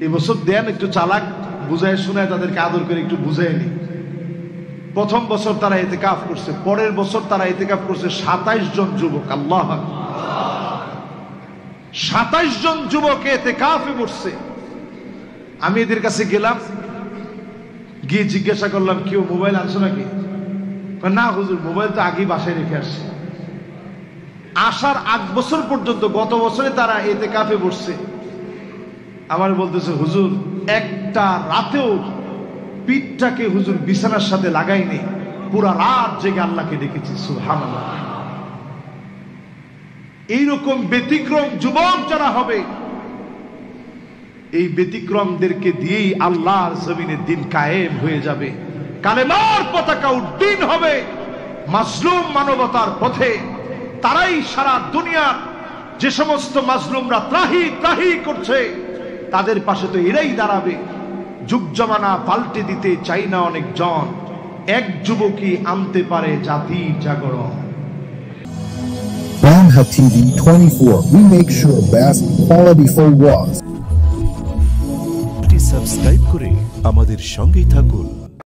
এবছর দেন একটু চালাক, বুঝায় শোনায় তাদেরকে আদর করে একটু বুঝায় নি। প্রথম বছর তারা ইতিকাফ করছে, পরের বছর তারা ইতিকাফ করছে 27 জন যুবক। আল্লাহ, 27 জন যুবক ইতিকাফে বসছে। আমি এদের কাছে গেলাম, গিয়ে জিজ্ঞাসা করলাম কেউ মোবাইল আনছো নাকি? না হুজুর, মোবাইল তো আগেই বাসায় রেখে আসছে। আসার 8 বছর পর্যন্ত, গত বছরে তারা ইতিকাফে বসছে। আমার বলতেছে হুজুর একটা রাতেও পিঠটাকে হুজুর বিছানার সাথে লাগাইনি, পুরা রাত জেগে আল্লাহকে ডেকেছি। সুবহানাল্লাহ। এইরকম ব্যতিক্রম যুবক যারা হবে, এই ব্যতিক্রমদেরকে দিয়েই আল্লাহর জমিনে দিন কায়েম হয়ে যাবে, কালেমার পতাকা উড্ডীন হবে মাজলুম মানবতার পথে। তারাই সারা দুনিয়ার যে সমস্ত মাজলুমরা ত্রাহি ত্রাহি করছে, তাদের পাশে তো এরাই দাঁড়াবে। যুগ জমানা পাল্টে দিতে চাই না অনেক জন, এক যুবকই আনতে পারে জাতির জাগরণ। Banha TV 24, we make sure best quality for was. Subscribe করে আমাদের সঙ্গেই থাকুন।